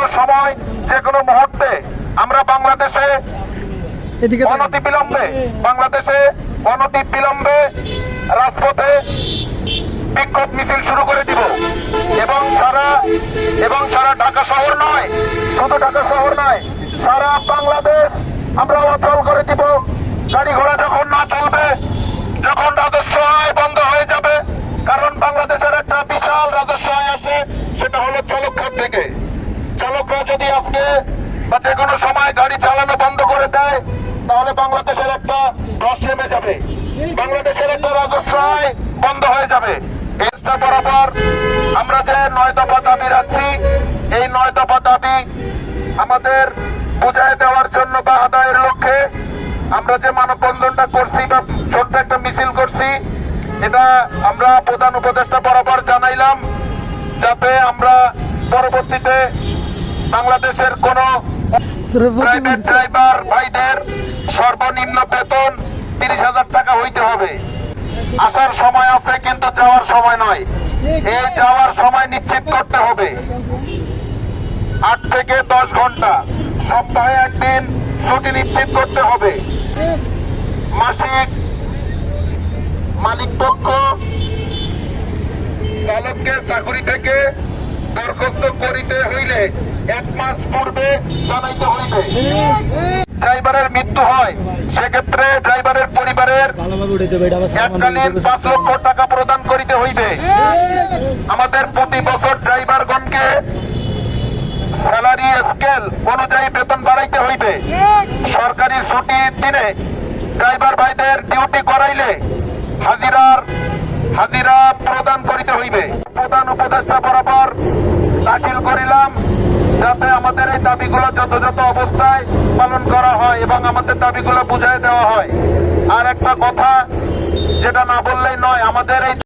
কোনো সময় যে কোনো মুহূর্তে আমরা বাংলাদেশে অনতিবিলম্বে রাজপথে বিক্ষোভ মিছিল শুরু করে দিব এবং সারা ঢাকা শহর নয়, শুধু ঢাকা শহর নয়, সারা বাংলাদেশ আমরা অচল করে দিব। গাড়ি ঘোড়া যখন না চলবে, যখন রাজস্ব আয় বন্ধ হয়ে যাবে, কারণ বাংলাদেশের একটা বিশাল রাজস্ব আয় আসে, সেটা হলো চালক খাত থেকে। চালকরা যদি আজকে বা যে কোনো সময় গাড়ি চালানো বন্ধ করে দেয়, তাহলে বাংলাদেশের একটা ধস নেমে যাবে, বাংলাদেশের একটা রাজস্ব আয় বন্ধ হয়ে যাবে। দেশটা বরাবর আমরা যে 9 দফা দাবি রাখছি, এই 9 দফা দাবি আমাদের বুঝায় দেওয়ার জন্য বা আদায়ের লক্ষ্যে আমরা যে মানববন্ধনটা করছি বা ছোট্ট একটা মিছিল করছি, এটা আমরা প্রধান উপদেষ্টা বরাবর জানাইলাম, যাতে আমরা পরবর্তীতে বাংলাদেশের কোন প্রাইভেট ড্রাইভার ভাইদের সর্বনিম্ন বেতন 30,000 টাকা হইতে হবে। আসার সময় আছে, কিন্তু যাওয়ার সময় নয়। এই যাওয়ার সময় নিশ্চিত করতে হবে 8 থেকে 10 ঘন্টা, সপ্তাহে একদিন ছুটি নিশ্চিত করতে হবে। মাসিক মালিকপক্ষ চালককে চাকরি থেকে বরখাস্ত করিতে হইলে 1 মাস পূর্বে জানাইতে হইবে। ড্রাইভারের মৃত্যু হয়, সেক্ষেত্রে ড্রাইভারের পরিবারের এককালীন 5 লক্ষ টাকা প্রদান করিতে হইবে। আমাদের প্রতি বছর ড্রাইভারগণকে স্যালারি স্কেল অনুযায়ী বেতন বাড়াইতে হইবে। সরকারি ছুটির দিনে ড্রাইভার ভাইদের ডিউটি করাইলে হাজিরা প্রদান করিতে হইবে। প্রধান উপদেষ্টা বরাবর দাখিল করিলাম, যাতে আমাদের এই দাবিগুলো যথাযথ অবস্থায় পালন করা হয় এবং আমাদের দাবিগুলো বুঝাই দেওয়া হয়। আর একটা কথা যেটা না বললেই নয়, আমাদের এই